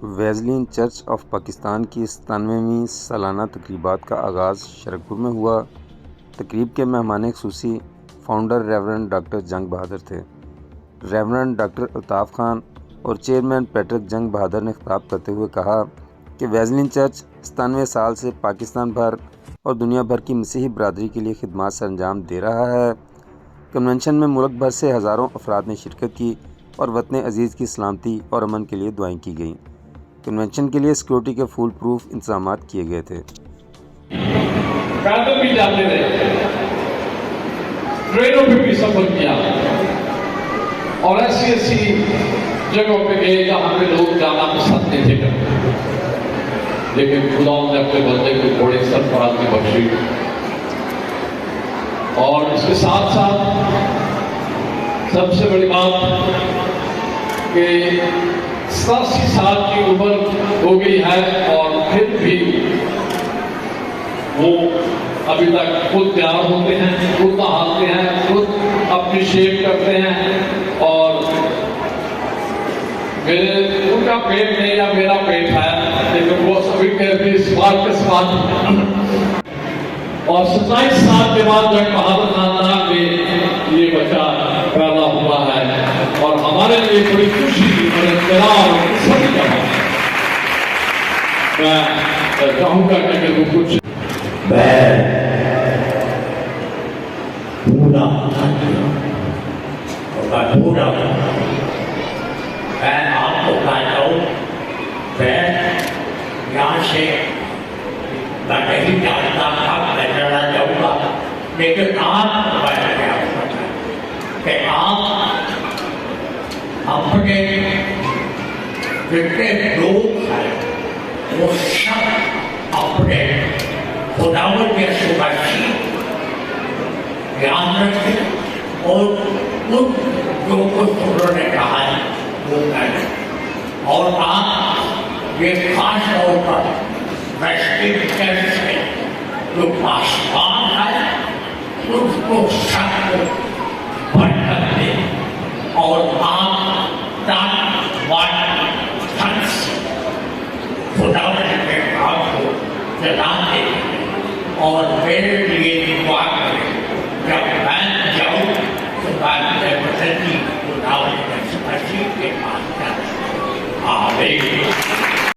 Vaseline church of Pakistan کی 97ویں سالانہ تقریبات کا آغاز شرکپور میں ہوا۔ تقریب کے مہمان خصوصی فاؤنڈر ریورنڈ ڈاکٹر جنگ بہادر تھے۔ ریورنڈ ڈاکٹر الطاف خان اور چیئرمین پیٹرک جنگ بہادر نے خطاب کرتے ہوئے کہا کہ ویزلین چرچ 97 سال سے پاکستان بھر اور دنیا بھر کی مسیحی برادری کے لیے خدمات سر انجام دے رہا ہے۔ کنونشن میں ملک بھر سے ہزاروں افراد نے شرکت کی اور وطن عزیز کی سلامتی اور امن کے لیے دعائیں کی گئیں۔ کنونشن کے لیے سیکورٹی کے فول پروف انتظامات کیے گئے تھے۔ پیدل بھی جاتے رہے، ٹرینوں پہ بھی سفر کیا اور ایسی جگہوں پہ گئے جہاں پہ لوگ جانا پسند نہیں تھے کرتے، لیکن خدا نے اپنے بندے کو بڑے سرفراز کی بخشی اور اس کے ساتھ ساتھ سب سے بڑی بات کہ 87 سال کی عمر ہو گئی ہے اور پھر بھی وہ ابھی تک خود تیار ہوتے ہیں، خود نہاتے ہیں، خود اپنی شیو کرتے ہیں اور ان کا پیٹ نہیں یا میرا پیٹ ہے، لیکن وہ سبھی کہتے اس بات کے ساتھ اور 27 سال کے بعد جنگ بہادر خاندان میں یہ بچہ پیدا ہوا ہے اور ہمارے لیے بڑی خوشی اور اطلاع سبھی کا میں چاہوں گا کہ وہ کچھ میں پورا آپ کو کہتا ہوں میں یہاں سے میں نہیں جانتا تھا، میں جانا چاہوں گا، لیکن آپ کہ آپ اپنے جتنے لوگ ہیں وہ سب اپنے خداوند کے سبحانی یاد رکھیں اور ان جو کچھ انہوں نے کہا ہے وہ کریں اور آپ یہ خاص طور پر ویسٹرن چرچ میں جو پاسبان ہے اس کو سب کو برکت دیں اور آپ تن سے خداوند کے کام کو چلا دیں اور میرے لیے دعا کریں جب